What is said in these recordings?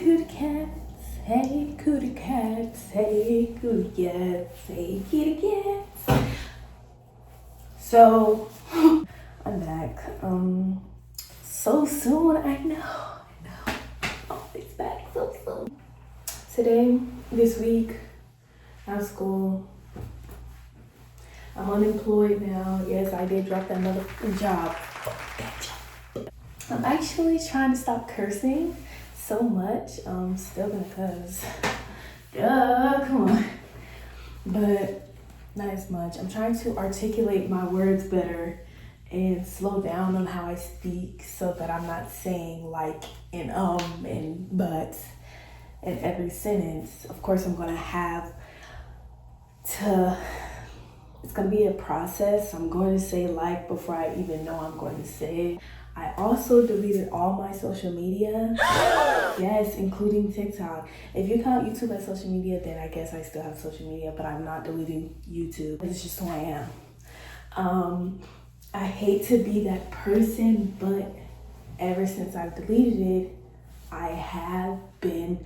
cootie cats, hey cootie cats, hey cootie cats, hey kitty cats. So I'm back. So soon, I know. Oh, it's back so soon. Today, this week, I have school. I'm unemployed now. Yes, I did drop that motherfucking job. I'm actually trying to stop cursing so much. Still gonna cuss. Duh, come on. But not as much. I'm trying to articulate my words better and slow down on how I speak so that I'm not saying like and and but in every sentence. Of course, I'm gonna have to, it's gonna be a process. I'm going to say like before I even know I'm going to say it. I also deleted all my social media. Yes, including TikTok. If you count YouTube as social media, then I guess I still have social media, but I'm not deleting YouTube. It's just who I am. I hate to be that person, but ever since I've deleted it, I have been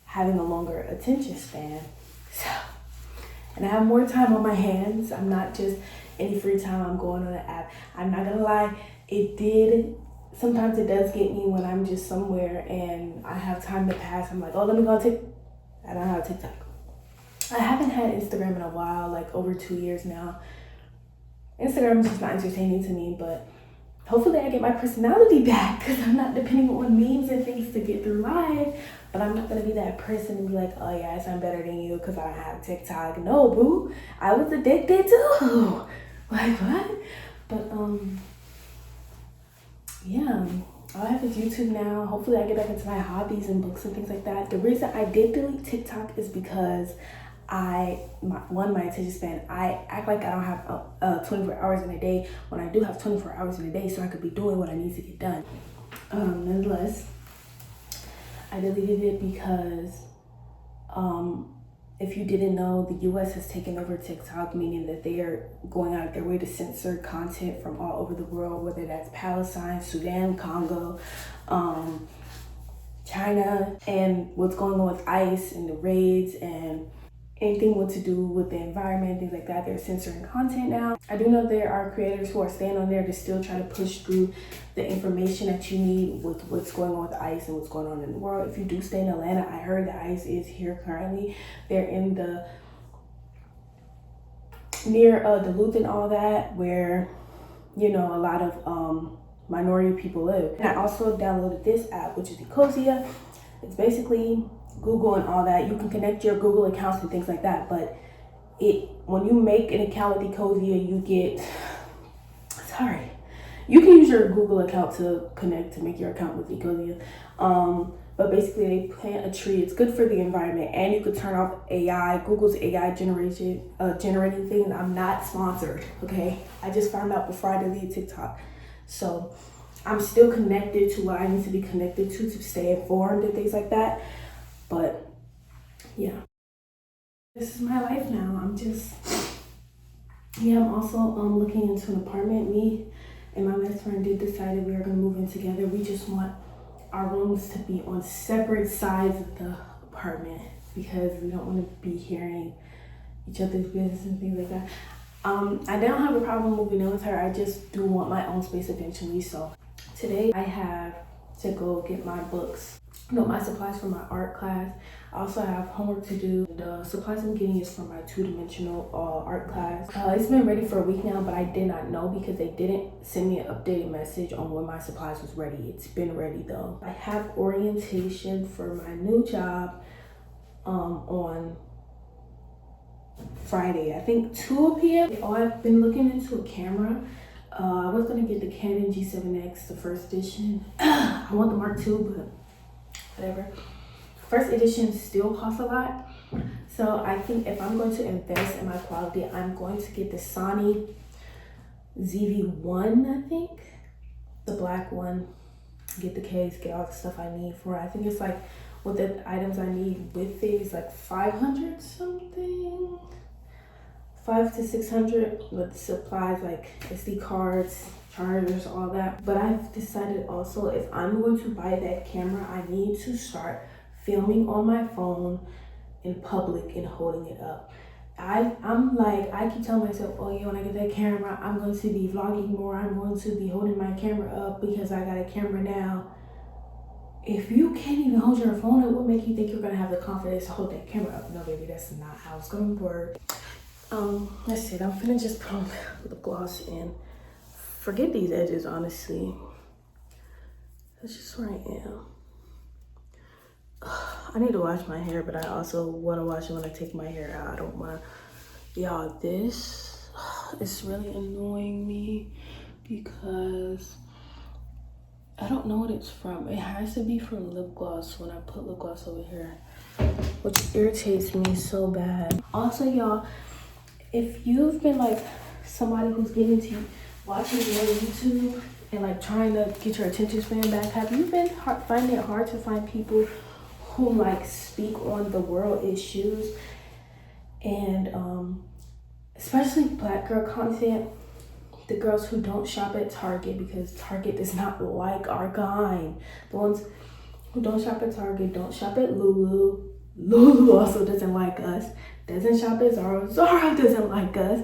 having a longer attention span. So, and I have more time on my hands. I'm not just any free time I'm going on the app. I'm not gonna lie, sometimes it does get me when I'm just somewhere and I have time to pass. I'm like, oh, let me go on TikTok. I don't have TikTok. I haven't had Instagram in a while, like over 2 years now. Instagram is just not entertaining to me, but hopefully I get my personality back because I'm not depending on memes and things to get through life. But I'm not gonna be that person and be like, oh yes, I'm better than you because I don't have TikTok. No, boo, I was addicted too. Like what? But yeah, all I have is YouTube now. Hopefully I get back into my hobbies and books and things like that. The reason I did delete TikTok is because my attention span, I act like I don't have 24 hours in a day when I do have 24 hours in a day, so I could be doing what I need to get done. Nonetheless, I deleted it because if you didn't know, the US has taken over TikTok, meaning that they are going out of their way to censor content from all over the world, whether that's Palestine, Sudan, Congo, China, and what's going on with ICE and the raids and anything what to do with the environment, things like that. They're censoring content now. I do know there are creators who are staying on there to still try to push through the information that you need with what's going on with ICE and what's going on in the world. If you do stay in Atlanta, I heard that ICE is here currently. They're in the near Duluth and all that, where a lot of minority people live. And I also downloaded this app, which is Ecosia. It's basically Google and all that. You can connect your Google accounts and things like that, but when you make an account with Ecosia, you can use your Google account to connect to make your account with Ecosia. But basically they plant a tree. It's good for the environment, and you could turn off AI, Google's AI generating things. I'm not sponsored, okay? I just found out before I deleted TikTok. So I'm still connected to what I need to be connected to stay informed and things like that. But yeah, this is my life now. I'm also looking into an apartment. Me and my best friend did decide that we are going to move in together. We just want our rooms to be on separate sides of the apartment because we don't want to be hearing each other's business and things like that. I don't have a problem moving in with her. I just do want my own space eventually. So today I have to go get my books. My supplies for my art class. I also have homework to do. The supplies I'm getting is for my two-dimensional art class. It's been ready for a week now, but I did not know because they didn't send me an updated message on when my supplies was ready. It's been ready though. I have orientation for my new job on Friday, I think 2 p.m. Oh, I've been looking into a camera. I was gonna get the Canon G7X, the first edition. I want the Mark II, but whatever. First edition still costs a lot. So I think if I'm going to invest in my quality, I'm going to get the Sony ZV-1, I think. The black one. Get the case, get all the stuff I need for it. I think it's like, with the items I need with it is like 500 something. 500 to 600 with supplies like SD cards, chargers, all that. But I've decided also, if I'm going to buy that camera, I need to start filming on my phone in public and holding it up. I'm like, I keep telling myself, oh yeah, when I get that camera, I'm going to be vlogging more. I'm going to be holding my camera up because I got a camera now. If you can't even hold your phone up, what make you think you're gonna have the confidence to hold that camera up? No, baby, that's not how it's gonna work. That's it. I'm finna just put on lip gloss and forget these edges, honestly. That's just where I am. I need to wash my hair, but I also want to wash it when I take my hair out. I don't want to. Y'all, this is really annoying me because I don't know what it's from. It has to be from lip gloss when I put lip gloss over here, which irritates me so bad. Also, y'all, if you've been like somebody who's getting into watching your YouTube and like trying to get your attention span back, have you been finding it hard to find people who like speak on the world issues and especially Black girl content? The girls who don't shop at Target because Target does not like our kind. The ones who don't shop at Target don't shop at Lulu. Lulu also doesn't like us. Doesn't shop at Zara. Zara doesn't like us.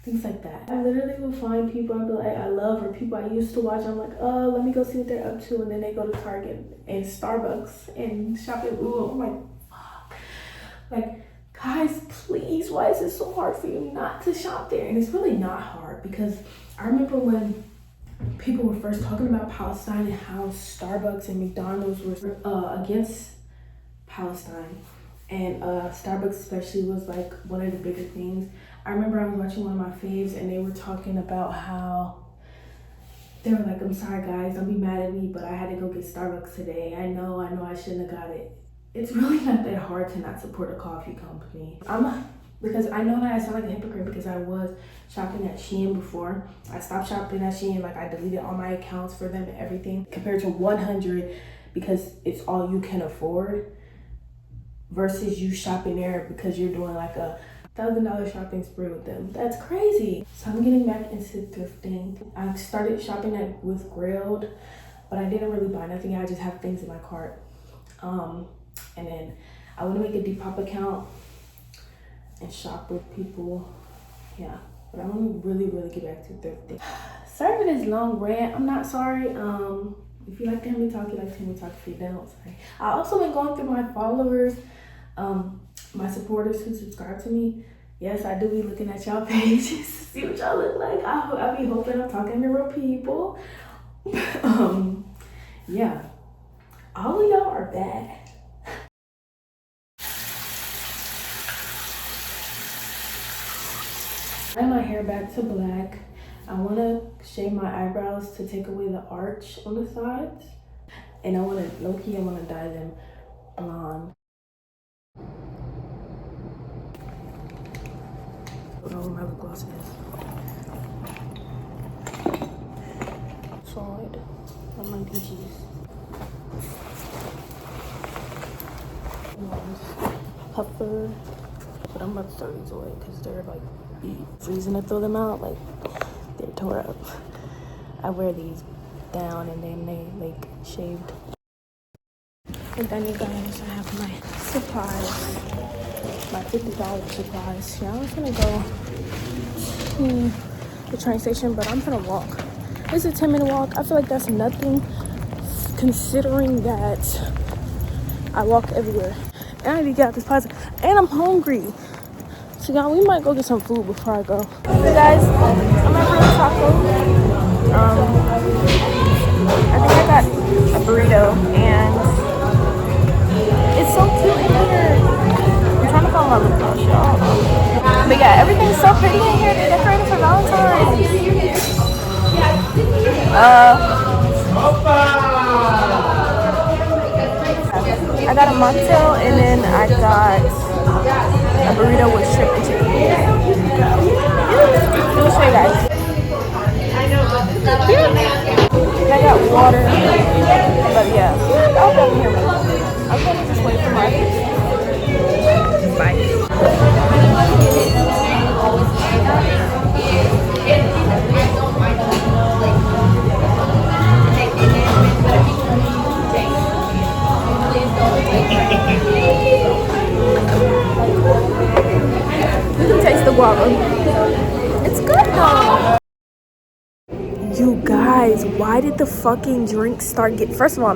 Things like that. I literally will find people I'd be like, I love, or people I used to watch. I'm like, oh, let me go see what they're up to. And then they go to Target and Starbucks and shop at Lulu. I'm like, fuck. Like, guys, please, why is it so hard for you not to shop there? And it's really not hard because I remember when people were first talking about Palestine and how Starbucks and McDonald's were against Palestine. And Starbucks especially was like one of the bigger things. I remember I was watching one of my faves and they were talking about how they were like, I'm sorry guys, don't be mad at me, but I had to go get Starbucks today. I know I shouldn't have got it. It's really not that hard to not support a coffee company. Because I know that I sound like a hypocrite because I was shopping at Shein before. I stopped shopping at Shein, like I deleted all my accounts for them and everything, compared to 100 because it's all you can afford versus you shopping there because you're doing like a $1,000 shopping spree with them. That's crazy. So I'm getting back into thrifting. I started shopping with Grilled, but I didn't really buy nothing. I just have things in my cart. And then I want to make a Depop account and shop with people. Yeah, but I want to really get back to thrifting. Sorry for this long rant. I'm not sorry. If you like to hear me talk, you like to hear me talk. If you don't, sorry. I also been going through my followers, my supporters who subscribe to me. Yes, I do be looking at y'all pages to see what y'all look like. I be hoping I'm talking to real people. Yeah, all of y'all are bad. I have my hair back to black. I want to shave my eyebrows to take away the arch on the sides. And I want to, low-key, I want to dye them blonde. I don't know where my lip gloss is. Solid on my DGs. Puffer. But I'm about to throw these away because they're like freezing to throw them out. Like they're tore up. I wear these down and then they like shaved. And then you guys, I have my supplies, my $50 supplies. Yeah, I was gonna go to the train station, but I'm gonna walk. It's a 10-minute walk. I feel like that's nothing considering that I walk everywhere. And I need to get out this plaza. And I'm hungry. So y'all, we might go get some food before I go. Hey guys, I'm at Real Taco. I think I got a burrito and it's so cute in here. I'm trying to find my lip gloss, y'all. But yeah, everything's so pretty in here. They're decorated for Valentine's. I got a mocktail and then I got a burrito with shrimp and chicken. Let me show you guys. I got water, but yeah, I'll go here. I'm gonna just wait for my bye. guava. It's good though. You guys, why did the fucking drink start get? First of all,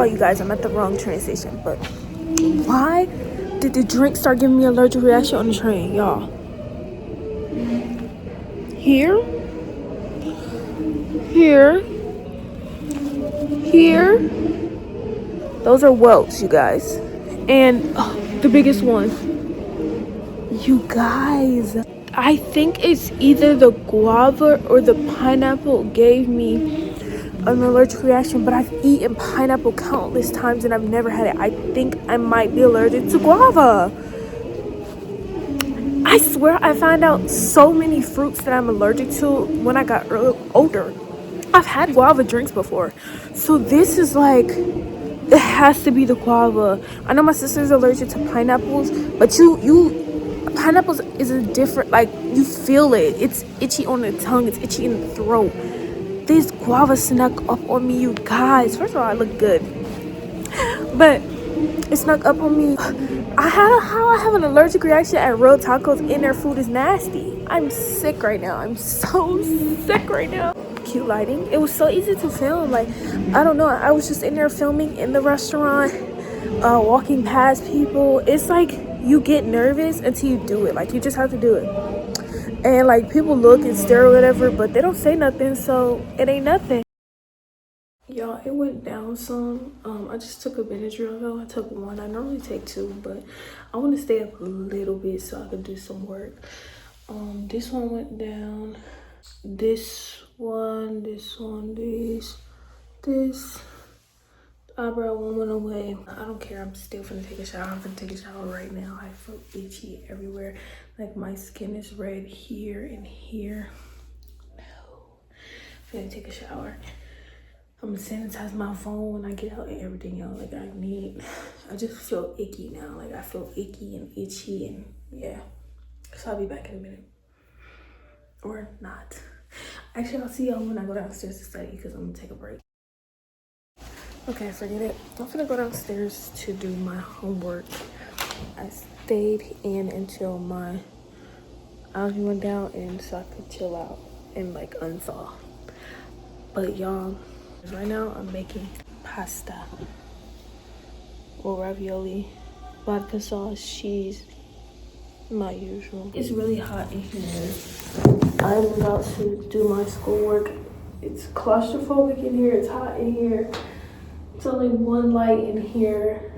you guys, I'm at the wrong train station. But why did the drink start giving me an allergic reaction on the train, y'all? Here. Those are welts, you guys. And the biggest one. You guys, I think it's either the guava or the pineapple gave me an allergic reaction, but I've eaten pineapple countless times and I've never had it. I think I might be allergic to guava. I swear I found out so many fruits that I'm allergic to when I got older. I've had guava drinks before. So this is like, it has to be the guava. I know my sister's allergic to pineapples, but pineapples is a different, like, you feel it. It's itchy on the tongue, it's itchy in the throat. This guava snuck up on me, you guys. First of all, I look good, but it snuck up on me. How I have an allergic reaction at real tacos and their food is nasty. I'm sick right now. I'm so sick right now. Cute lighting. It was so easy to film. Like, I don't know. I was just in there filming in the restaurant, walking past people. It's like you get nervous until you do it. Like, you just have to do it. And like, people look and stare or whatever, but they don't say nothing, so it ain't nothing. Y'all, it went down some. I just took a Benadryl though. I took one. I normally take two, but I want to stay up a little bit so I can do some work. This one went down. This eyebrow one went away. I don't care. I'm still gonna take a shower. I'm gonna take a shower right now. I feel itchy everywhere. Like, my skin is red here and here. No. I'm gonna take a shower. I'm gonna sanitize my phone when I get out and everything else. Like, I just feel icky now. Like, I feel icky and itchy and yeah. So I'll be back in a minute. Or not. Actually, I'll see y'all when I go downstairs to study because I'm gonna take a break. Okay, forget it. I'm gonna go downstairs to do my homework. I stayed in until my allergy went down and so I could chill out and like unthaw. But y'all, right now I'm making pasta or ravioli, vodka sauce, cheese, my usual. It's really hot in here. I'm about to do my schoolwork. It's claustrophobic in here, it's hot in here. It's only one light in here.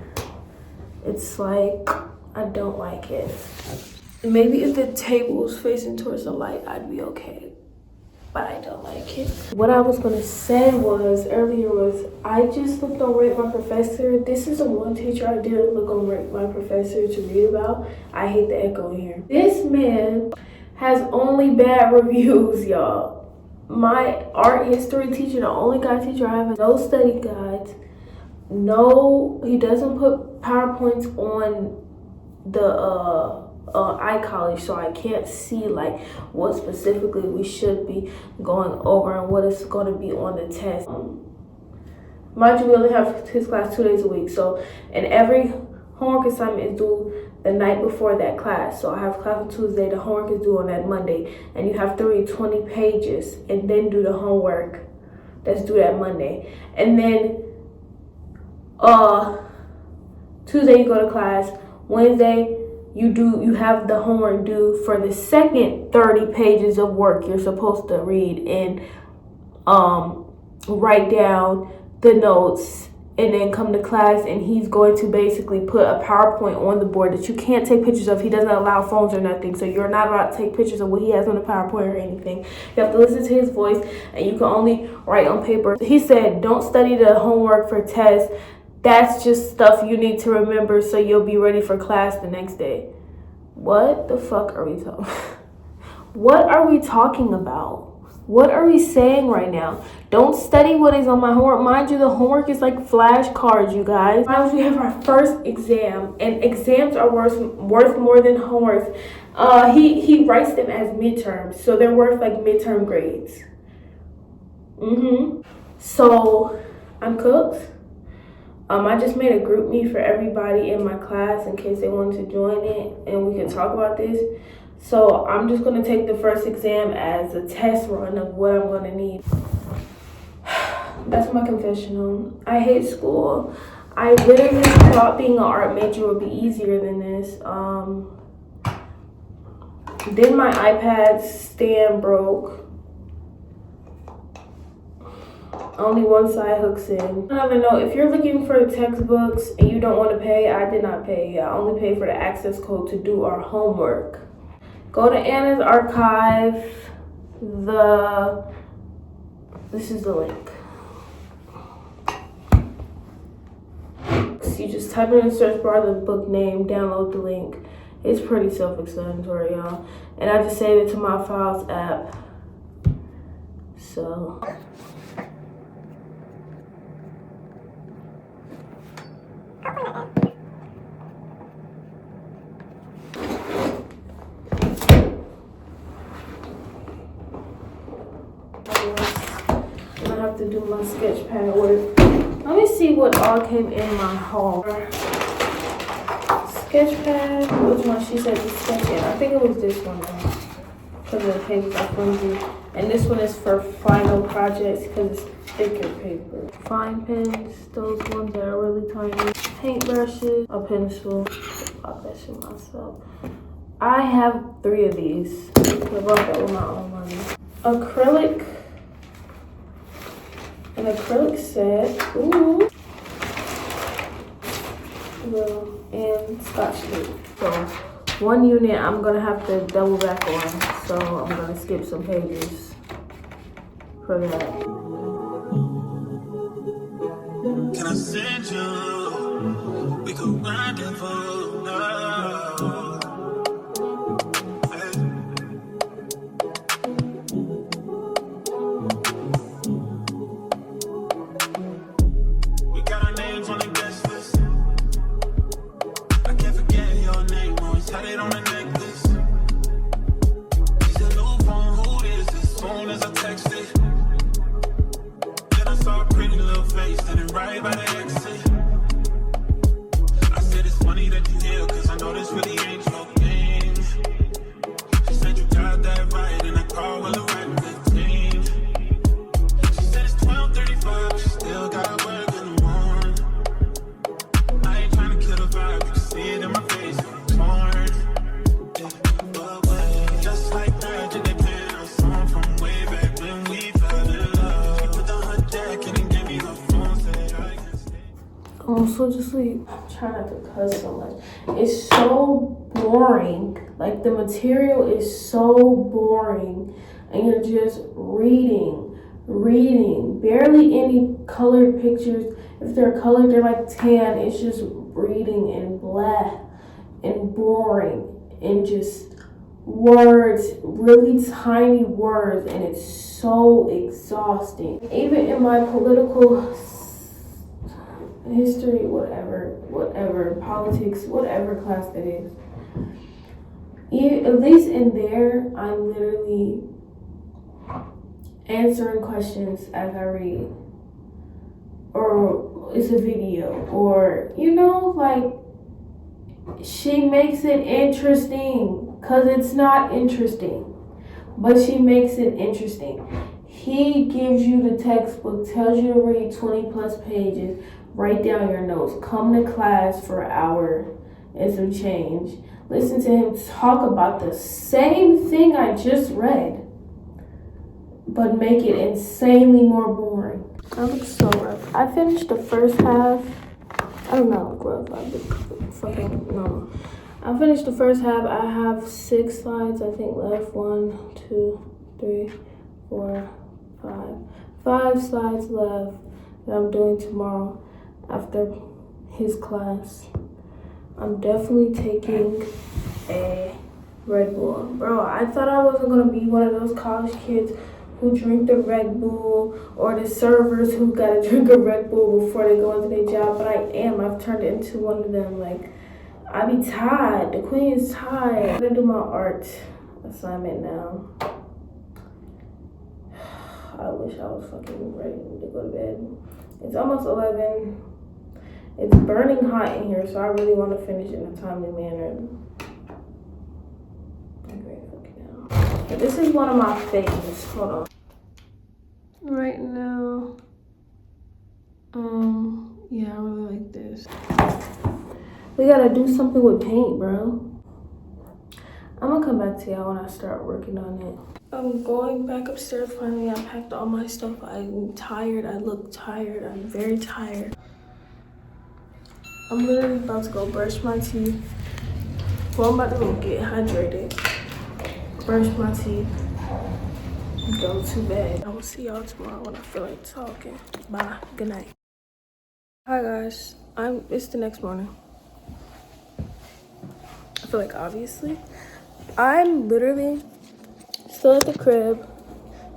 It's like, I don't like it. Maybe if the table was facing towards the light, I'd be okay. But I don't like it. What I was gonna say earlier was, I just looked on Rate My Professor. This is the one teacher I did look on Rate My Professor to read about. I hate the echo in here. This man has only bad reviews, y'all. My art history teacher, the only guy teacher I have, no study guides. No, he doesn't put PowerPoints on the iCollege, so I can't see like what specifically we should be going over and what is going to be on the test. Mind you, we only have his class 2 days a week, so, and every homework assignment is due the night before that class. So I have class on Tuesday, the homework is due on that Monday, and you have to read 20 pages and then do the homework that's due that Monday. And then Tuesday you go to class, Wednesday you have the homework due for the second 30 pages of work you're supposed to read and write down the notes, and then come to class and he's going to basically put a PowerPoint on the board that you can't take pictures of. He doesn't allow phones or nothing, so you're not allowed to take pictures of what he has on the PowerPoint or anything. You have to listen to his voice and you can only write on paper. He said, don't study the homework for tests. That's just stuff you need to remember so you'll be ready for class the next day. What the fuck are we talking? What are we talking about? What are we saying right now? Don't study what is on my homework. Mind you, the homework is like flashcards, you guys. Sometimes we have our first exam, and exams are worth more than homework. He writes them as midterms, so they're worth like midterm grades. So I'm cooked. I just made a group meet for everybody in my class in case they wanted to join it and we can talk about this. So I'm just gonna take the first exam as a test run of what I'm gonna need. That's my confessional. I hate school. I literally thought being an art major would be easier than this. Then my iPad stand broke. Only one side hooks in. I don't know, if you're looking for textbooks and you don't want to pay, I did not pay. I only paid for the access code to do our homework. Go to Anna's archive. This is the link. You just type in the search bar the book name, download the link. It's pretty self-explanatory, y'all. And I just saved it to my Files app. So. I have to do my sketch pad work. Let me see what all came in my haul. Sketch pad, which one she said to sketch in? I think it was this one though, because the paper got flimsy. And this one is for final projects because it's thicker paper. Fine pens, those ones that are really tiny. Paintbrushes, a pencil. I'll that shit myself. I have 3 of these. I bought that with my own money. Acrylic. An acrylic set. Ooh. And Scotch tape. So 1 unit I'm gonna have to double back on. So I'm gonna skip some pages for that. Can I send you? We could rendezvous now. I'm so just sleep. I'm trying not to cuss so much. It's so boring. Like the material is so boring, and you're just reading. Barely any colored pictures. If they're colored, they're like tan. It's just reading and blah and boring and just words, really tiny words, and it's so exhausting. Even in my political history, whatever, politics, whatever class that is, at least in there, I'm literally answering questions as I read, or it's a video, or like she makes it interesting, because it's not interesting, but she makes it interesting. He gives you the textbook, tells you to read 20 plus pages, write down your notes, come to class for an hour and some change, listen to him talk about the same thing I just read, but make it insanely more boring. That looks so rough. I finished the first half. I don't know, rough. I finished the first half. I have 6 slides, I think, left. 1, 2, 3, 4, 5. 5 slides left that I'm doing tomorrow after his class. I'm definitely taking a Red Bull. Bro, I thought I wasn't gonna be one of those college kids who drink the Red Bull, or the servers who gotta drink a Red Bull before they go into their job, but I am. I've turned into one of them. Like, I be tired. The queen is tired. I'm gonna do my art assignment now. I wish I was fucking ready to go to bed. It's almost 11. It's burning hot in here, so I really want to finish in a timely manner. Okay. This is one of my favorites. Hold on. Right now, yeah, I really like this. We gotta do something with paint, bro. I'm gonna come back to y'all when I start working on it. I'm going back upstairs finally. I packed all my stuff. I'm tired. I look tired. I'm very tired. I'm literally about to go brush my teeth. Well, I'm about to go get hydrated, brush my teeth, go to bed. I will see y'all tomorrow when I feel like talking. Bye. Good night. Hi guys. It's the next morning. I feel like obviously. I'm literally still at the crib.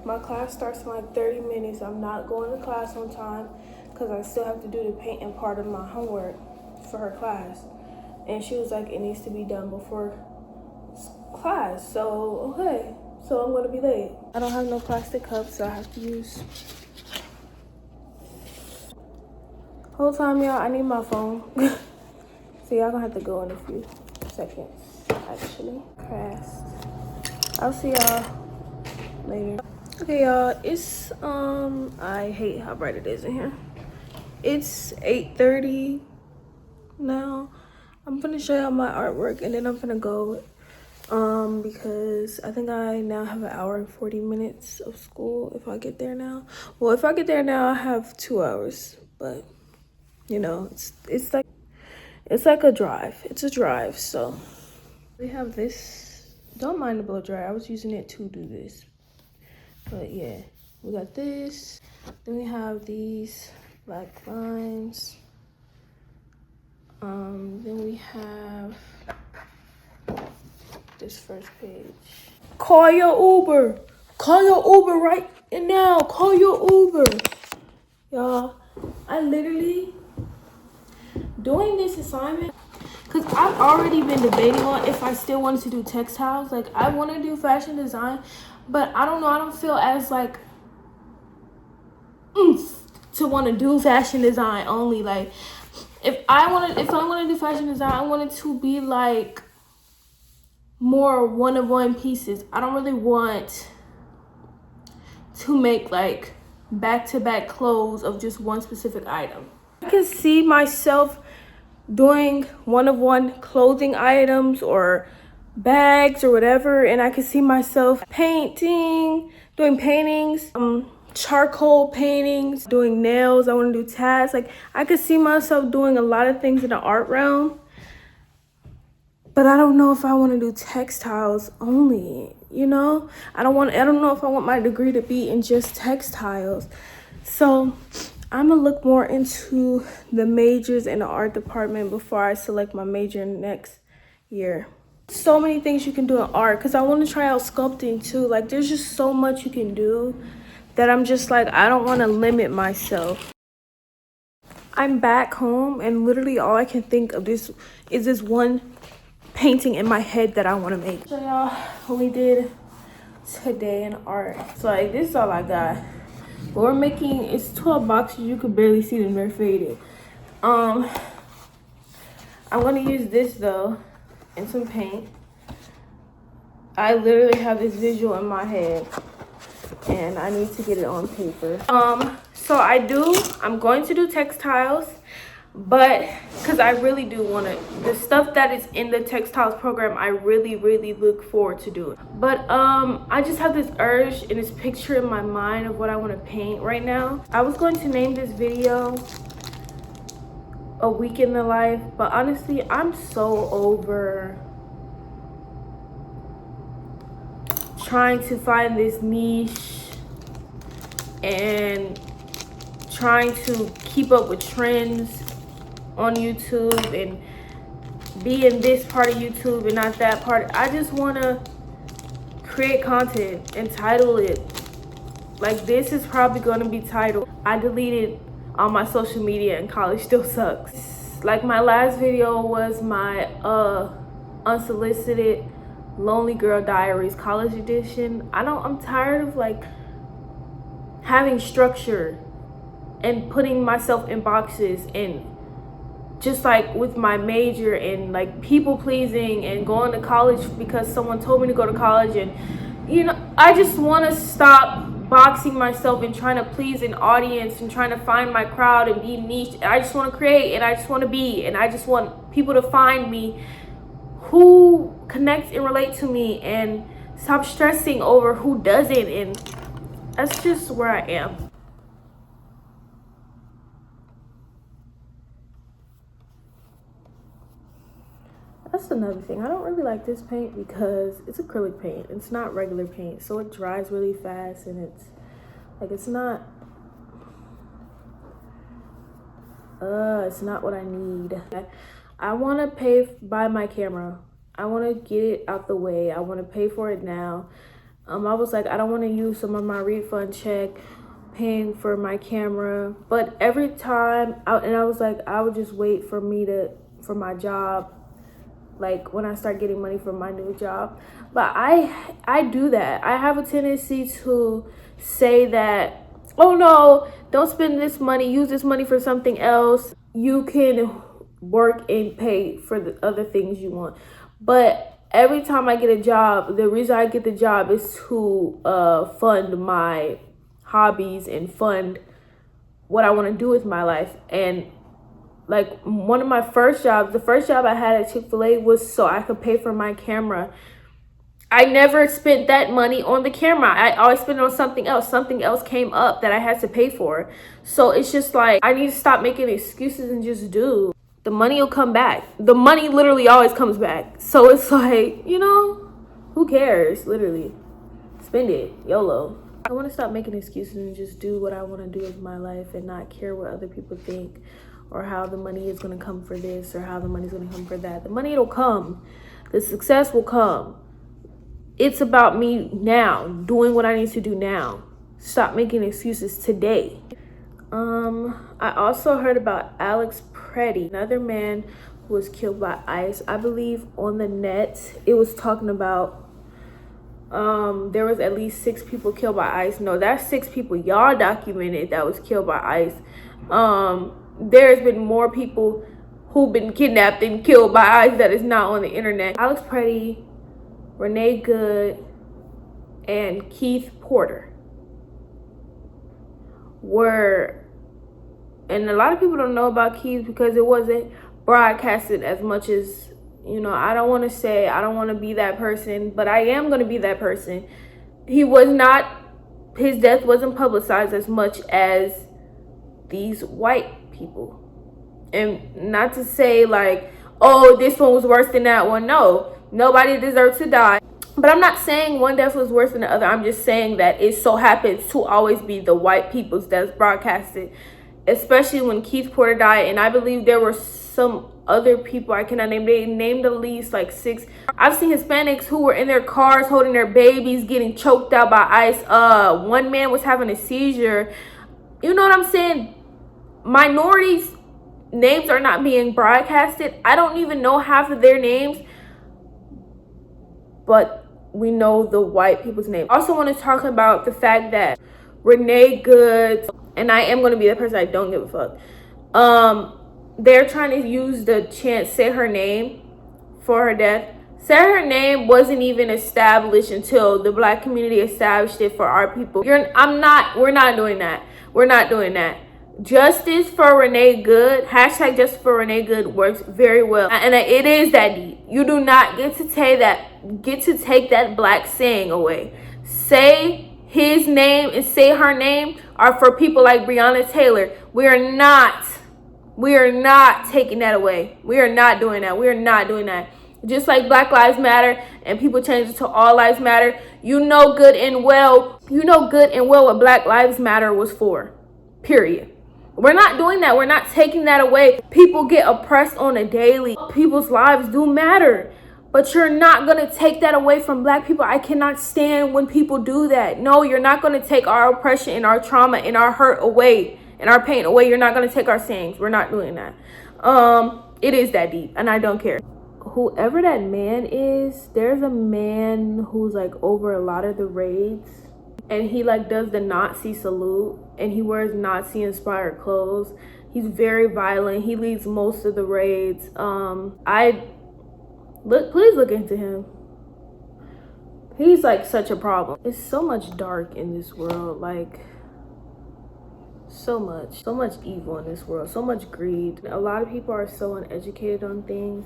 My class starts in like 30 minutes. I'm not going to class on time because I still have to do the painting part of my homework for her class. And she was like, it needs to be done before class. So, okay. So I'm gonna be late. I don't have no plastic cups, so I have to use. Whole time, y'all, I need my phone. So y'all gonna have to go in a few seconds, actually. Crafts. I'll see y'all later. Okay, y'all, it's, I hate how bright it is in here. It's 8:30 now. I'm gonna show y'all my artwork and then I'm gonna go because I think I now have 1 hour and 40 minutes of school if I get there now. Well, if I get there now, I have 2 hours, but you know, it's like a drive. It's a drive. So we have this. Don't mind the blow dryer. I was using it to do this, but yeah, we got this. Then we have these black lines. Then we have this first page. Call your Uber. Call your Uber right now. Call your Uber. Y'all, I literally doing this assignment because I've already been debating on if I still wanted to do textiles. Like, I want to do fashion design, but I don't know. I don't feel as like to want to do fashion design only. Like, if I want to do fashion design, I want it to be like more one-of-one pieces. I don't really want to make like back-to-back clothes of just one specific item. I can see myself doing one-of-one clothing items or bags or whatever, and I can see myself doing paintings, charcoal paintings, doing nails. I want to do tats. Like, I could see myself doing a lot of things in the art realm, but I don't know if I want to do textiles only, you know? I don't know if I want my degree to be in just textiles. So I'm gonna look more into the majors in the art department before I select my major next year. So many things you can do in art, because I want to try out sculpting too. Like, there's just so much you can do that I'm just like, I don't want to limit myself. I'm back home and literally all I can think of is this one painting in my head that I want to make. So y'all, what we did today in art. So like, this is all I got. But we're making, it's 12 boxes. You could barely see them, they're faded. I'm gonna use this though and some paint. I literally have this visual in my head and I need to get it on paper. So I'm going to do textiles, but because I really do want to, the stuff that is in the textiles program, I really look forward to doing. But I just have this urge and this picture in my mind of what I want to paint right now. I was going to name this video A Week in the Life, but honestly, I'm so over trying to find this niche and trying to keep up with trends on YouTube and be in this part of YouTube and not that part. I just want to create content and title it. Like, this is probably going to be titled, I deleted all my social media and college still sucks. Like, my last video was my unsolicited Lonely Girl Diaries college edition. I'm tired of like having structure and putting myself in boxes and just like with my major and like people pleasing and going to college because someone told me to go to college and you know, I just want to stop boxing myself and trying to please an audience and trying to find my crowd and be niche. I just want to create, and I just want to be, and I just want people to find me who connects and relate to me, and stop stressing over who doesn't. And that's just where I am. That's another thing. I don't really like this paint because it's acrylic paint. It's not regular paint, so it dries really fast, and it's not what I need. I want to buy my camera. I want to get it out the way. I want to pay for it now. I was like, I don't want to use some of my refund check paying for my camera, but every time I was like, I would just wait for my job, like when I start getting money from my new job. But I do that. I have a tendency to say that, oh no, don't spend this money, use this money for something else. You can work and pay for the other things you want. But every time I get a job, the reason I get the job is to fund my hobbies and fund what I want to do with my life. And like one of my first jobs, the first job I had at Chick-fil-A was so I could pay for my camera. I never spent that money on the camera. I always spent it on something else. Something else came up that I had to pay for. So it's just like, I need to stop making excuses and just do. The money will come back. The money literally always comes back. So it's like, you know, who cares? Literally. Spend it. YOLO. I want to stop making excuses and just do what I want to do with my life and not care what other people think or how the money is going to come for this or how the money is going to come for that. The money will come. The success will come. It's about me now, doing what I need to do now. Stop making excuses today. I also heard about ᵒᵒⵒⵒ, another man who was killed by ICE. I believe on the net, it was talking about there was at least 6 people killed by ICE. No, that's 6 people y'all documented that was killed by ICE. There's been more people who've been kidnapped and killed by ICE that is not on the internet. ᵒᵒⵒ, Renee Good, and Keith Porter were, and a lot of people don't know about Keith because it wasn't broadcasted as much as, you know, I don't want to say, I don't want to be that person, but I am going to be that person. He was not, his death wasn't publicized as much as these white people. And not to say like, oh, this one was worse than that one. No, nobody deserves to die. But I'm not saying one death was worse than the other. I'm just saying that it so happens to always be the white people's deaths broadcasted, especially when Keith Porter died. And I believe there were some other people I cannot name. They named at least like 6. I've seen Hispanics who were in their cars holding their babies getting choked out by ICE. One man was having a seizure. You know what I'm saying? Minorities' names are not being broadcasted. I don't even know half of their names, but we know the white people's name. I also want to talk about the fact that Renee Good, and I am going to be the person, I don't give a fuck. They're trying to use the chant, say her name for her death. Say her name wasn't even established until the black community established it for our people. We're not doing that. We're not doing that. Justice for Renee Good, hashtag justice for Renee Good works very well. And it is that deep. You do not get to take that black saying away. Say his name and say her name are for people like Breonna Taylor. We are not taking that away. We are not doing that. We are not doing that. Just like Black Lives Matter and people change it to All Lives Matter. You know good and well what Black Lives Matter was for. Period. We're not doing that. We're not taking that away. People get oppressed on a daily. People's lives do matter. But you're not going to take that away from black people. I cannot stand when people do that. No, you're not going to take our oppression and our trauma and our hurt away and our pain away. You're not going to take our sayings. We're not doing that. It is that deep, and I don't care. Whoever that man is, there's a man who's like over a lot of the raids. And he like does the Nazi salute, and he wears Nazi inspired clothes. He's very violent. He leads most of the raids. Please look into him. He's like such a problem. It's so much dark in this world, like so much evil in this world, so much greed. A lot of people are so uneducated on things.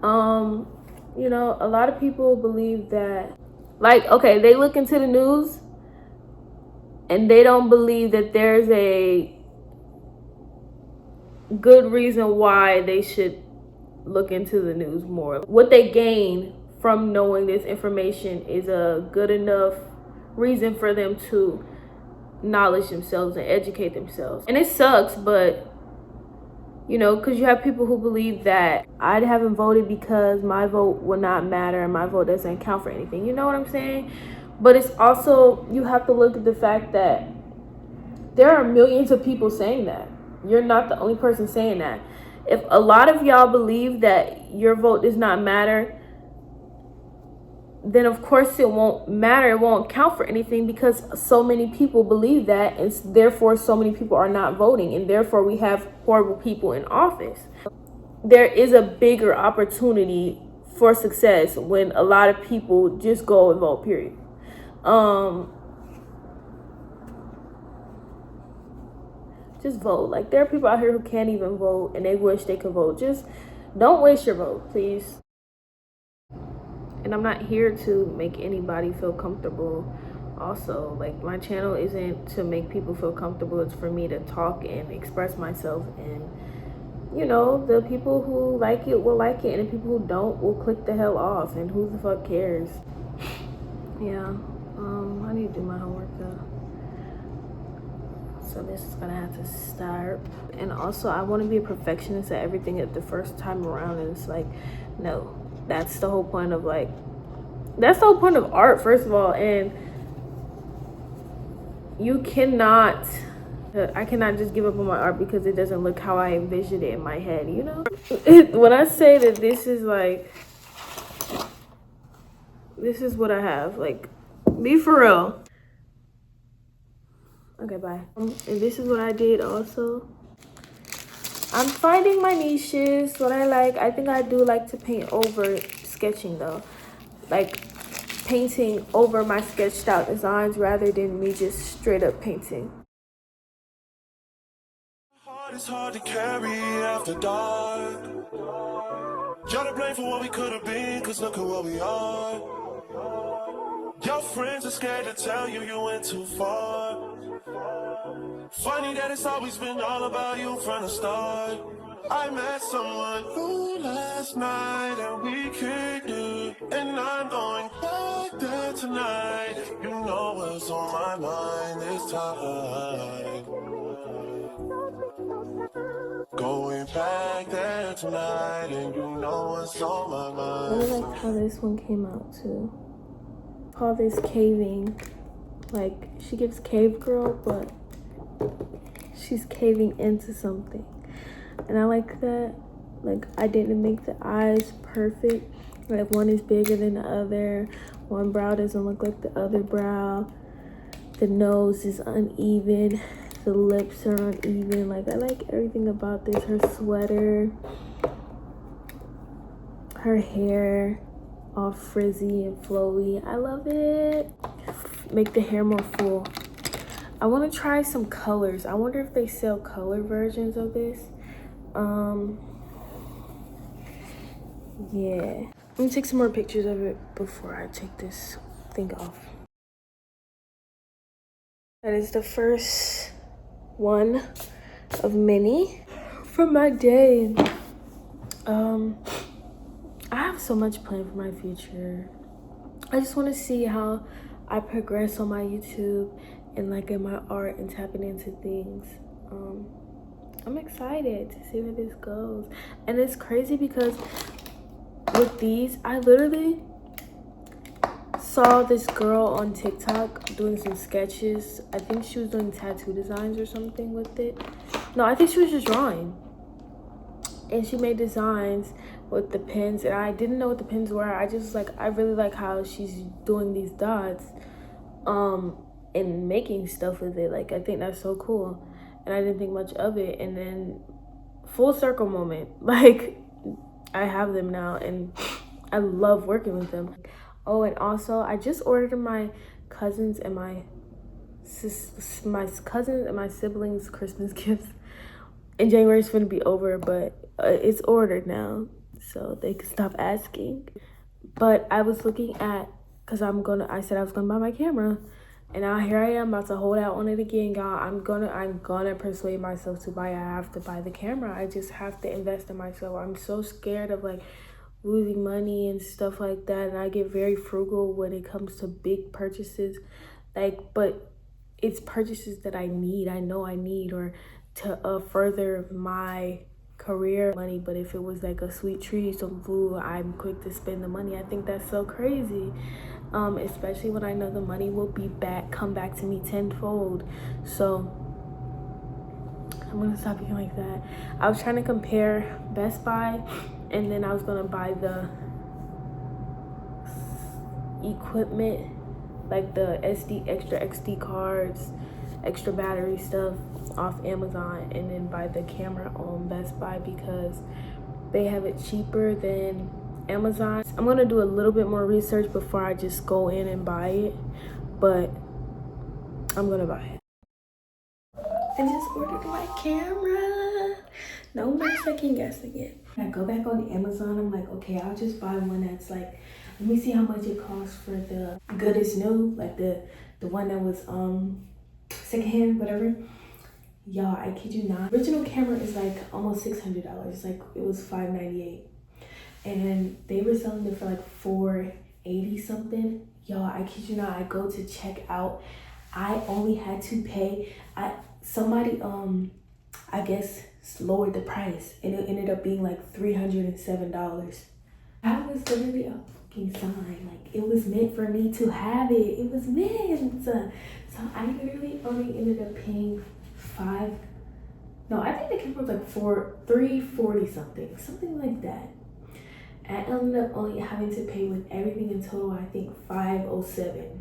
You know, a lot of people believe that, like, okay, they look into the news and they don't believe that there's a good reason why they should look into the news more. What they gain from knowing this information is a good enough reason for them to knowledge themselves and educate themselves. And it sucks, but you know, because you have people who believe that I haven't voted because my vote will not matter and my vote doesn't count for anything. You know what I'm saying? But it's also, you have to look at the fact that there are millions of people saying that. You're not the only person saying that. If a lot of y'all believe that your vote does not matter, then of course it won't matter. It won't count for anything because so many people believe that, and therefore so many people are not voting, and therefore we have horrible people in office. There is a bigger opportunity for success when a lot of people just go and vote, period. Just vote. Like, there are people out here who can't even vote and they wish they could vote. Just don't waste your vote, please. And I'm not here to make anybody feel comfortable. Also, like, my channel isn't to make people feel comfortable. It's for me to talk and express myself. And, you know, the people who like it will like it. And the people who don't will click the hell off. And who the fuck cares? Yeah. I need to do my homework though. So this is gonna have to start. And also, I want to be a perfectionist at everything at the first time around. And it's like, no. That's the whole point of, like, that's the whole point of art, first of all. And you cannot, I cannot just give up on my art because it doesn't look how I envisioned it in my head, you know? When I say that this is like, this is what I have, like, be for real. Okay, bye. And this is what I did also. I'm finding my niches, what I like. I think I do like to paint over sketching though. Like painting over my sketched out designs rather than me just straight up painting. Heart is hard to carry after dark. Y'all to blame for what we could have been, cause look at what we are. Your friends are scared to tell you you went too far. Funny that it's always been all about you from the start. I met someone new last night and we kicked it, and I'm going back there tonight. You know what's on my mind this time. Going back there tonight, and you know what's on my mind. I really like how this one came out too. Call this caving. Like, she gives cave girl, but she's caving into something. And I like that. Like, I didn't make the eyes perfect. Like, one is bigger than the other. One brow doesn't look like the other brow. The nose is uneven. The lips are uneven. Like, I like everything about this. Her sweater. Her hair. All frizzy and flowy. I love it. Make the hair more full. I want to try some colors. I wonder if they sell color versions of this. Yeah. Let me take some more pictures of it before I take this thing off. That is the first one of many from my day. I have so much planned for my future. I just want to see how I progress on my YouTube and like in my art and tapping into things. I'm excited to see where this goes. And it's crazy because with these, I literally saw this girl on TikTok doing some sketches. I think she was doing tattoo designs or something with it. No, I think she was just drawing. And she made designs with the pens, and I didn't know what the pens were. I just like, I really like how she's doing these dots and making stuff with it. Like, I think that's so cool. And I didn't think much of it. And then full circle moment, like, I have them now and I love working with them. Oh, and also I just ordered my cousins and my siblings Christmas gifts. And January's gonna be over, but it's ordered now, so they can stop asking. But I was looking at, cause I said I was gonna buy my camera, and now here I am about to hold out on it again, y'all. I'm gonna persuade myself to buy it. I have to buy the camera. I just have to invest in myself. I'm so scared of like losing money and stuff like that, and I get very frugal when it comes to big purchases. But it's purchases that I know I need, or to further my career money. But if it was like a sweet treat, some food, I'm quick to spend the money. I think that's so crazy, especially when I know the money will come back to me tenfold. So I'm gonna stop being like that. I was trying to compare Best Buy, and then I was gonna buy the equipment, like the extra XD cards, extra battery stuff off Amazon, and then buy the camera on Best Buy because they have it cheaper than Amazon. I'm gonna do a little bit more research before I just go in and buy it, but I'm gonna buy it. I just ordered my camera. No more second guessing it. I go back on Amazon, I'm like, okay, I'll just buy one that's like, let me see how much it costs for the good is new, like the one that was secondhand, whatever. Y'all, I kid you not. Original camera is like almost $600. Like it was $598, and they were selling it for like $480 something. Y'all, I kid you not. I go to check out. I only had to pay. Somebody I guess lowered the price, and it ended up being like $307. That was literally a fucking sign. Like it was meant for me to have it. It was meant. So I literally only ended up paying I think the camera was like $340 something like that. And I ended up only having to pay with everything in total, I think $507.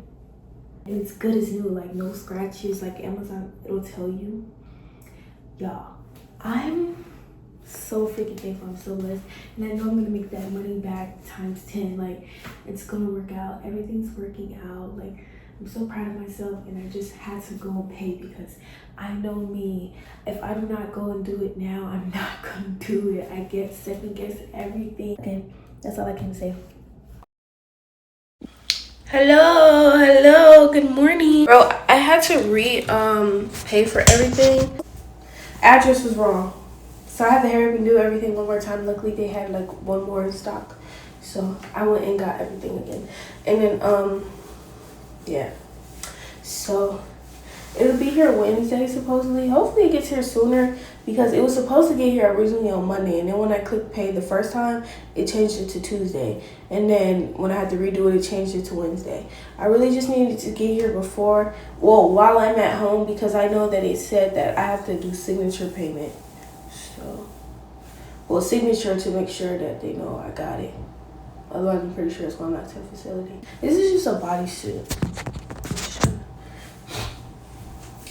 And it's good as new, like no scratches, like Amazon, it'll tell you. Y'all, I'm so freaking thankful. I'm so blessed, and I know I'm gonna make that money back times 10. Like it's gonna work out. Everything's working out. Like I'm so proud of myself, and I just had to go and pay because I know me. If I do not go and do it now, I'm not gonna do it. I get second guess everything. Okay, that's all I can say. Hello, good morning. Bro, I had to pay for everything. Address was wrong, so I had to hurry up and do everything one more time. Luckily they had like one more in stock, so I went and got everything again. And then yeah, so it'll be here Wednesday supposedly. Hopefully it gets here sooner, because it was supposed to get here originally on Monday, and then when I clicked pay the first time, it changed it to Tuesday, and then when I had to redo it, it changed it to Wednesday. I really just needed to get here while I'm at home, because I know that it said that I have to do signature payment. So, signature to make sure that they know I got it. Otherwise, I'm pretty sure it's going back to the facility. This is just a bodysuit.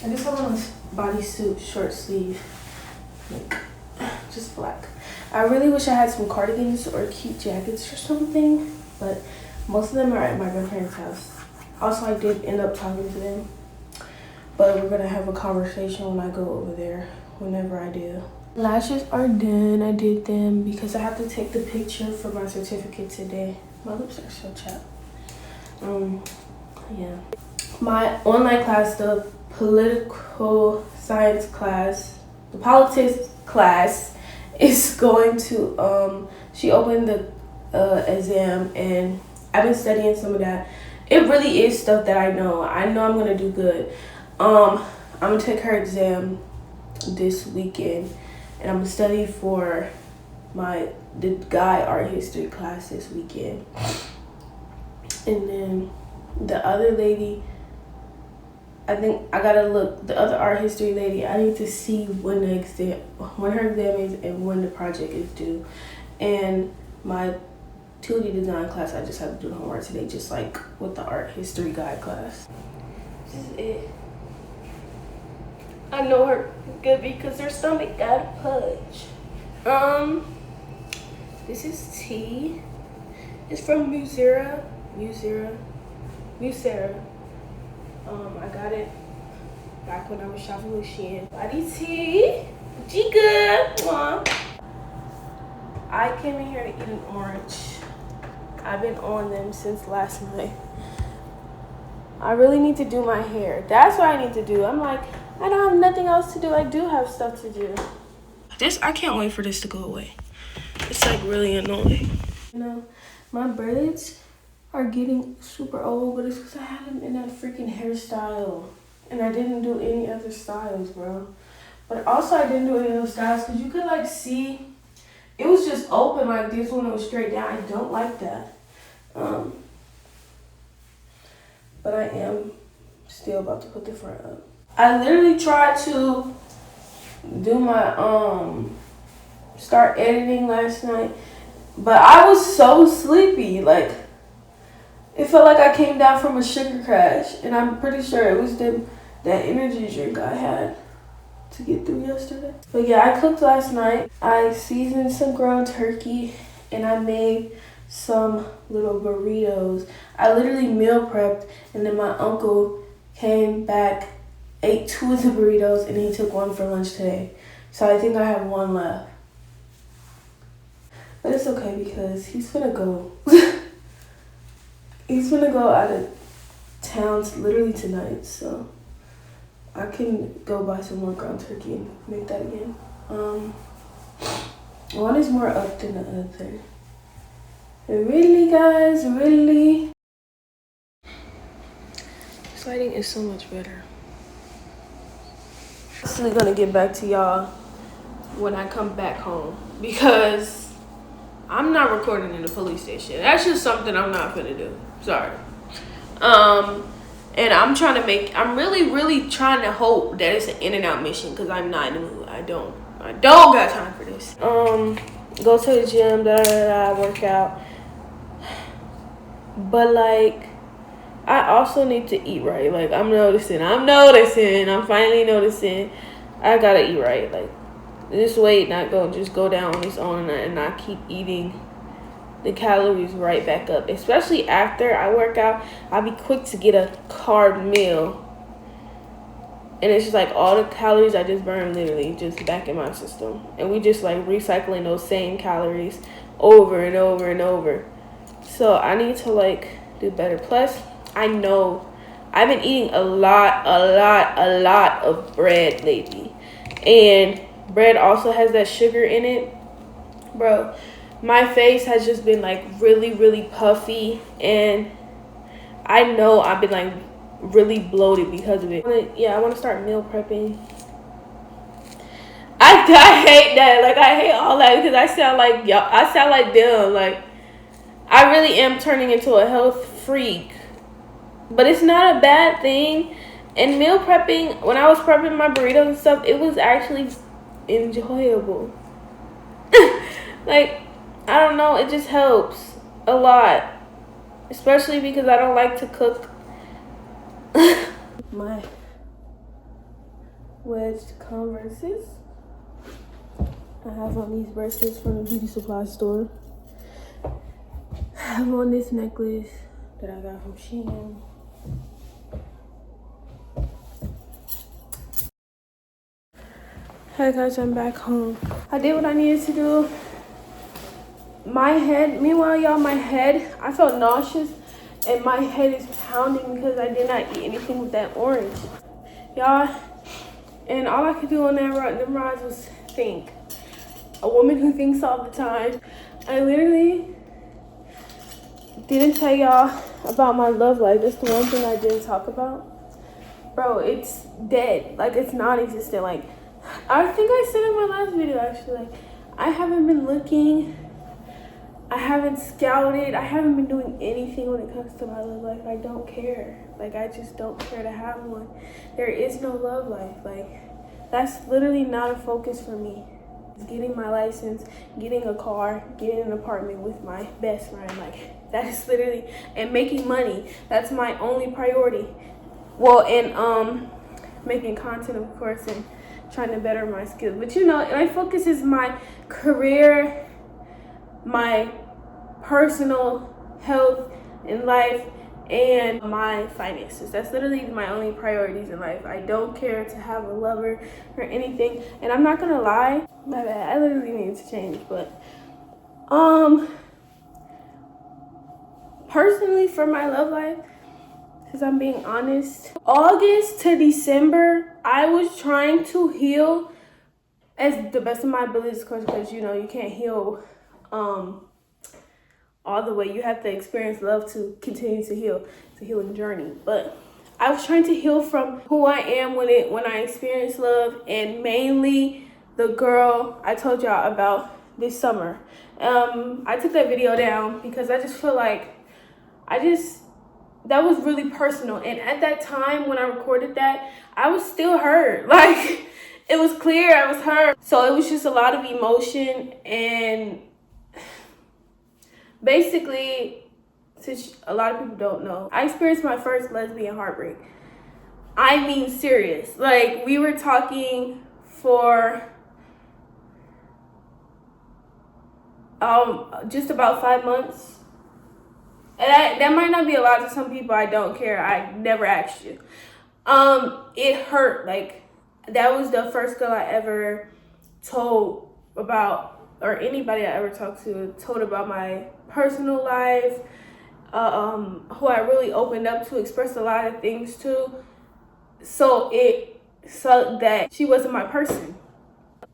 I just have on a bodysuit, short sleeve, like just black. I really wish I had some cardigans or cute jackets or something, but most of them are at my grandparents' house. Also, I did end up talking to them, but we're gonna have a conversation when I go over there, whenever I do. Lashes are done. I did them because I have to take the picture for my certificate today. My lips are so chapped. Yeah. My online class, the political science class, the politics class, is going to, she opened the exam, and I've been studying some of that. It really is stuff that I know I'm gonna do good. I'm gonna take her exam this weekend, and I'm gonna study for the guy art history class this weekend. And then the other lady, I think I gotta look, the other art history lady, I need to see when her exam is and when the project is due. And my 2D design class, I just have to do homework today, just like with the art history guide class. This is it. I know her good because her stomach got a punch. This is tea. It's from ᵛᵉᵧ. ᵛᵉᵧ. I got it back when I was shopping with Shein. Body tea. G good. Mwah. I came in here to eat an orange. I've been on them since last night. I really need to do my hair. That's what I need to do. I'm like, I don't have nothing else to do. I do have stuff to do. I can't wait for this to go away. It's like really annoying. You know, my braids are getting super old, but it's because I had them in that freaking hairstyle. And I didn't do any other styles, bro. But also I didn't do any other styles because you could like see, it was just open like this when it was straight down. I don't like that. But I am still about to put the front up. I literally tried to do my, start editing last night, but I was so sleepy. Like, it felt like I came down from a sugar crash, and I'm pretty sure it was that energy drink I had to get through yesterday. But yeah, I cooked last night. I seasoned some ground turkey, and I made some little burritos. I literally meal prepped, and then my uncle came back, ate 2 of the burritos, and he took 1 for lunch today. So I think I have 1 left. But it's okay because he's finna go. He's gonna go out of town literally tonight, so I can go buy some more ground turkey and make that again. One is more up than the other. Really, guys, really. This lighting is so much better. I'm still gonna get back to y'all when I come back home because I'm not recording in the police station. That's just something I'm not gonna do. Sorry. And I'm really trying to hope that it's an in and out mission because I'm not in the mood. I don't got time for this. Go to the gym, work out. But like, I also need to eat right. Like, I'm finally noticing I gotta eat right. Like, this weight just go down on its own and not keep eating the calories right back up. Especially after I work out, I'll be quick to get a carb meal. And it's just like all the calories I just burned literally just back in my system. And we just like recycling those same calories over and over and over. So I need to like do better. Plus, I know I've been eating a lot of bread lately. And bread also has that sugar in it. Bro, my face has just been like really puffy. And I know I've been like really bloated because of it. I want to start meal prepping. I hate that. Like, I hate all that because I sound like y'all. I sound like them. Like, I really am turning into a health freak. But it's not a bad thing. And meal prepping, when I was prepping my burritos and stuff, it was actually enjoyable. Like, I don't know, it just helps a lot. Especially because I don't like to cook. My wedged Converses. I have on these bracelets from the beauty supply store. I'm on this necklace that I got from Shein. Hey guys, I'm back home. I did what I needed to do. Meanwhile, y'all, I felt nauseous and my head is pounding because I did not eat anything with that orange. Y'all, and all I could do on them rides was think. A woman who thinks all the time. I literally didn't tell y'all about my love life. That's the one thing I didn't talk about. Bro, it's dead. Like, it's non-existent. Like, I think I said in my last video, actually, like, I haven't been looking. I haven't scouted. I haven't been doing anything when it comes to my love life. I don't care. Like, I just don't care to have one. There is no love life. Like, that's literally not a focus for me. Getting my license, getting a car, getting an apartment with my best friend. Like, that is literally, and making money. That's my only priority. Well, and making content, of course, and trying to better my skills. But you know, my focus is my career, my personal health, in life and my finances. That's literally my only priorities in life. I don't care to have a lover or anything. And I'm not gonna lie, my bad, I literally need to change, but personally for my love life, because I'm being honest, August to December, I was trying to heal as the best of my abilities, of course, because you know you can't heal all the way. You have to experience love to continue to heal. It's a healing journey. But I was trying to heal from who I am when I experienced love, and mainly the girl I told y'all about this summer. I took that video down because I just feel like that was really personal. And at that time when I recorded that, I was still hurt. Like, it was clear I was hurt. So it was just a lot of emotion. And basically, since a lot of people don't know, I experienced my first lesbian heartbreak. I mean, serious. Like, we were talking for just about 5 months. And that might not be a lot to some people. I don't care. I never asked you. It hurt. Like, that was the first girl I ever told about, or anybody I ever talked to told about my personal life, who I really opened up to, expressed a lot of things to. So it sucked that she wasn't my person.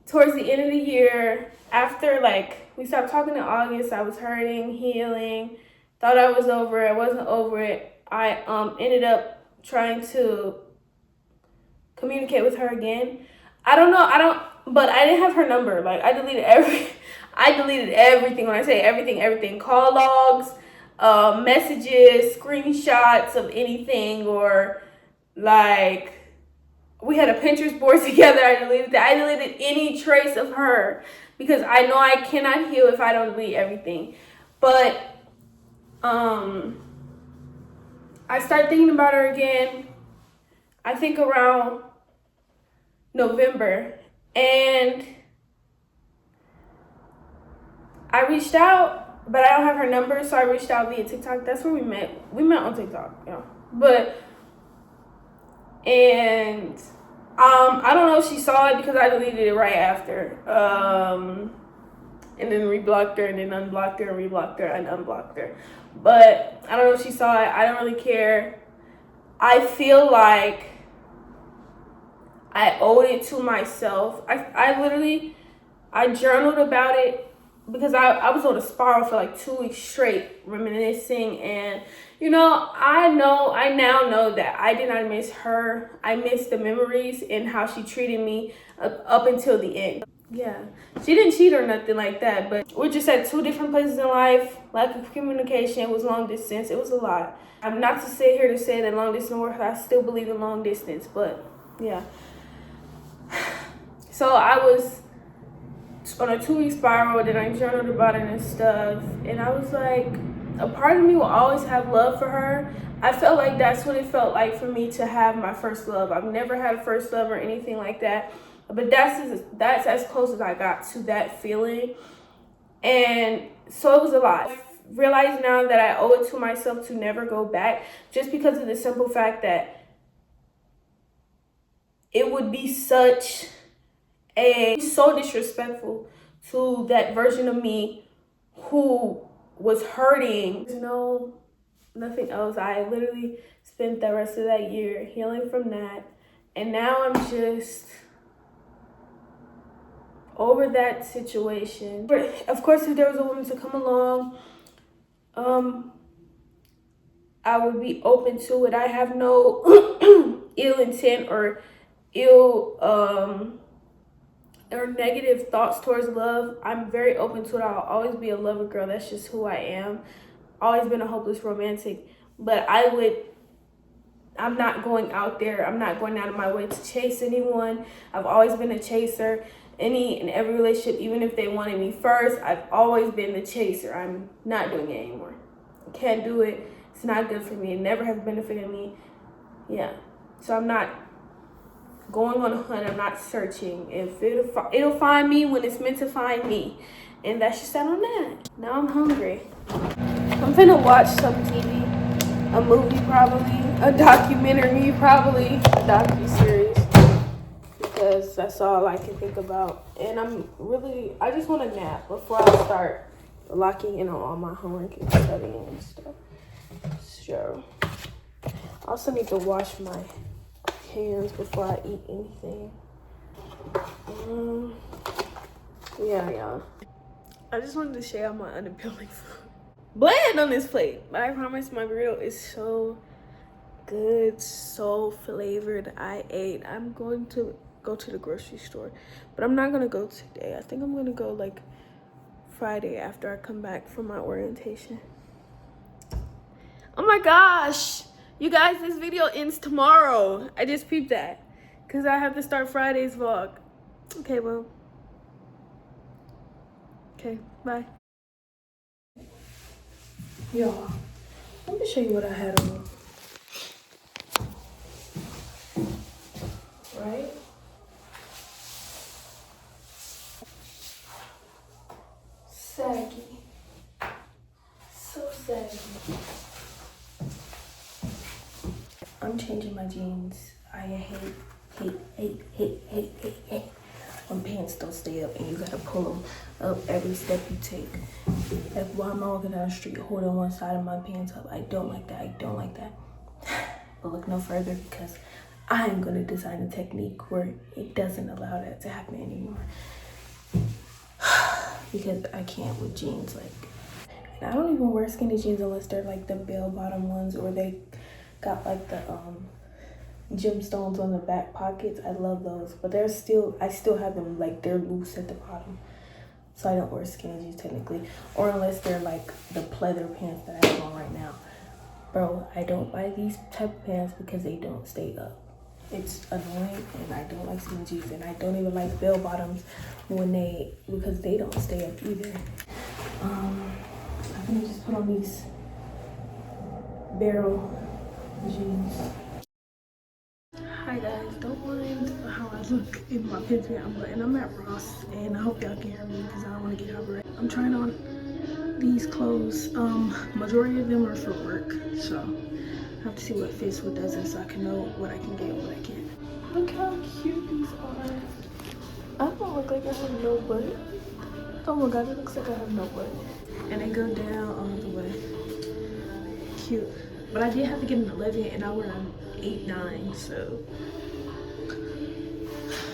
Towards the end of the year, after we stopped talking in August, I was hurting, healing, thought I was over it, I wasn't over it. I ended up trying to communicate with her again. But I didn't have her number. Like, I deleted everything. When I say everything, call logs, messages, screenshots of anything, or like we had a Pinterest board together. I deleted that. I deleted any trace of her because I know I cannot heal if I don't delete everything. But I started thinking about her again, I think around November, and I reached out, but I don't have her number, so I reached out via TikTok. That's where we met. We met on TikTok, you know. I don't know if she saw it because I deleted it right after. And then reblocked her, and then unblocked her, and reblocked her, and unblocked her. But I don't know if she saw it. I don't really care. I feel like I owed it to myself. I journaled about it because I was on a spiral for like 2 weeks straight, reminiscing. And, you know, I now know that I did not miss her. I missed the memories and how she treated me up until the end. Yeah, she didn't cheat or nothing like that, but we're just at 2 different places in life. Lack of communication, it was long distance, it was a lot. I'm not to sit here to say that long distance works. I still believe in long distance, but yeah. So I was on a 2-week spiral, then I journaled about it and stuff, and I was like, a part of me will always have love for her. I felt like that's what it felt like for me to have my first love. I've never had a first love or anything like that. But that's as close as I got to that feeling. And so it was a lot. I realize now that I owe it to myself to never go back, just because of the simple fact that it would be so disrespectful to that version of me who was hurting. No, nothing else. I literally spent the rest of that year healing from that. And now I'm just over that situation. Of course, if there was a woman to come along, I would be open to it. I have no ill intent or or negative thoughts towards love. I'm very open to it. I'll always be a lover girl. That's just who I am. Always been a hopeless romantic. But I'm not going out there. I'm not going out of my way to chase anyone. I've always been a chaser. Any and every relationship, even if they wanted me first, I've always been the chaser. I'm not doing it anymore. I can't do it. It's not good for me. It never has benefited me. Yeah. So I'm not going on a hunt. I'm not searching. If it'll find me when it's meant to find me. And that's just that on that. Now I'm hungry. I'm I'm finna watch some TV, a movie probably, a documentary probably, a docu-series, because that's all I can think about. And I just want to nap before I start locking in on all my homework and studying and stuff. So, I also need to wash my hands before I eat anything. Yeah. I just wanted to share my unappealing food. Bland on this plate, but I promise my burrito is so good, so flavored. I'm going to go to the grocery store, but I'm not gonna go today. I think I'm gonna go like Friday after I come back from my orientation. Oh my gosh, you guys, this video ends tomorrow. I just peeped that because I have to start Friday's vlog. Okay, well, okay, bye. Y'all, let me show you what I had on. Right? Saggy. So saggy. I'm changing my jeans. I hate when pants don't stay up and you gotta pull them up every step you take. Like while I'm walking down the street holding one side of my pants up. I don't like that. But look no further because I'm gonna design a technique where it doesn't allow that to happen anymore. Because I can't with jeans. And I don't even wear skinny jeans unless they're like the bell bottom ones or they got like the gemstones on the back pockets. I love those, but I still have them like they're loose at the bottom, so I don't wear skinny jeans technically, or unless they're like the pleather pants that I have on right now. Bro, I don't buy these type of pants because they don't stay up. It's annoying, and I don't like skinny jeans, and I don't even like bell bottoms because they don't stay up either. I'm gonna just put on these barrel jeans. Hi guys, don't mind how I look in my picture, and I'm at Ross, and I hope y'all can hear me because I don't want to get copyrighted. I'm trying on these clothes. Majority of them are for work, so I have to see what fits, what doesn't, so I can know what I can get and what I can't. Look how cute these are. I don't look like I have no butt. Oh my god, it looks like I have no butt. And they go down all the way. Cute. But I did have to get an 11 and I wear an 8, 9, so.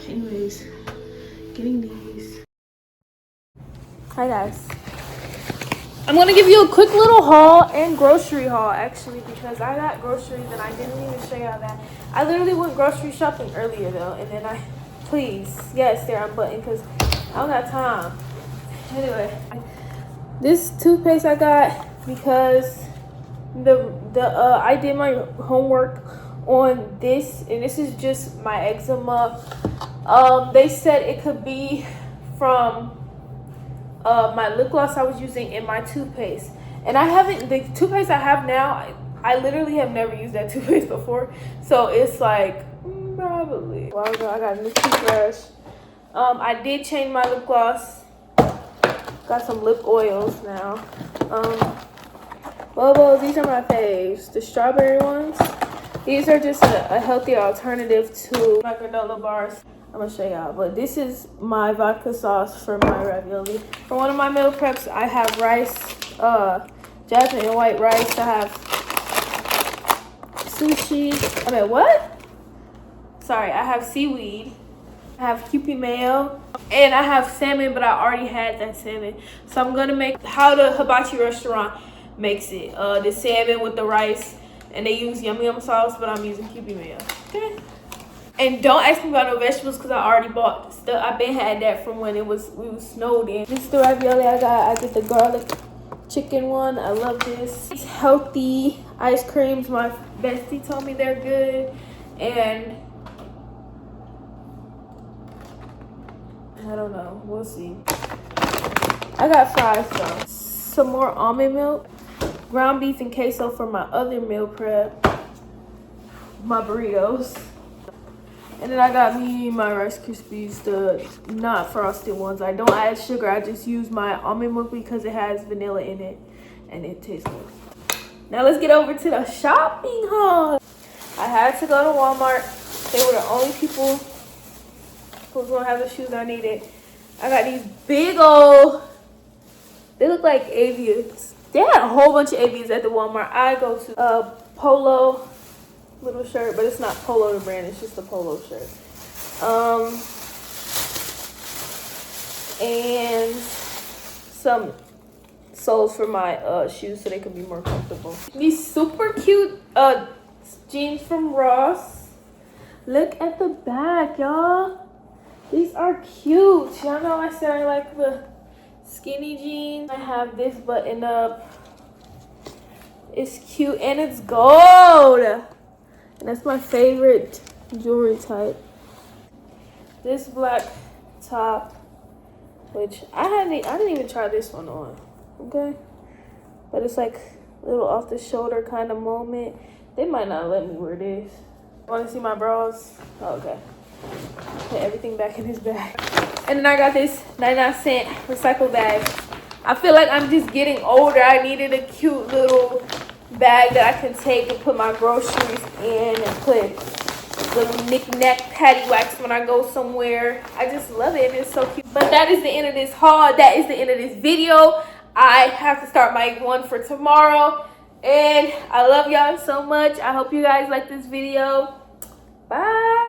Anyways, getting these. Hi guys. I'm gonna give you a quick little haul and grocery haul actually, because I got groceries and I didn't even show y'all that. I literally went grocery shopping earlier though, and then yes, there I'm button because I don't got time. Anyway, this toothpaste I got because I did my homework on this, and this is just my eczema. They said it could be from my lip gloss I was using in my toothpaste, and the toothpaste I have now, I literally have never used that toothpaste before, so it's like probably. Well, I got a new toothbrush. I did change my lip gloss. Got some lip oils now. Bubbles, these are my faves. The strawberry ones. These are just a healthy alternative to my granola bars. I'm gonna show y'all, but this is my vodka sauce for my ravioli. For one of my meal preps, I have rice, jasmine and white rice. I have sushi. I have seaweed. I have Kewpie mayo, and I have salmon, but I already had that salmon. So I'm gonna make how the hibachi restaurant makes it. The salmon with the rice, and they use yum yum sauce, but I'm using Kewpie mayo. Okay. And don't ask me about no vegetables because I already bought stuff. I've been had that from when we was snowed in. This is the ravioli I got. I get the garlic chicken one. I love this. These healthy ice creams. My bestie told me they're good, and I don't know. We'll see. I got fries though. Some more almond milk, ground beef and queso for my other meal prep. My burritos. And then I got me my Rice Krispies, the not frosted ones. I don't add sugar. I just use my almond milk because it has vanilla in it. and it tastes good. Now let's get over to the shopping haul. I had to go to Walmart. They were the only people who was gonna have the shoes I needed. I got these big old, they look like avians. They had a whole bunch of avians at the Walmart. I go to Polo little shirt, but it's not Polo the brand, it's just a Polo shirt. And some soles for my shoes so they could be more comfortable. These super cute jeans from Ross. Look at the back, y'all. These are cute. Y'all know I said I like the skinny jeans. I have this button up. It's cute and it's gold. And that's my favorite jewelry type. This black top, which I didn't even try this one on. Okay, but it's like a little off the shoulder kind of moment. They might not let me wear this. Want to see my bras? Oh, okay. Put everything back in his bag. And then I got this 99-cent recycle bag. I feel like I'm just getting older. I needed a cute little bag that I can take and put my groceries in and put little knick-knack paddywhacks when I go somewhere. I just love it and it's so cute. But that is the end of this haul. That is the end of this video. I have to start my one for tomorrow. And I love y'all so much. I hope you guys like this video.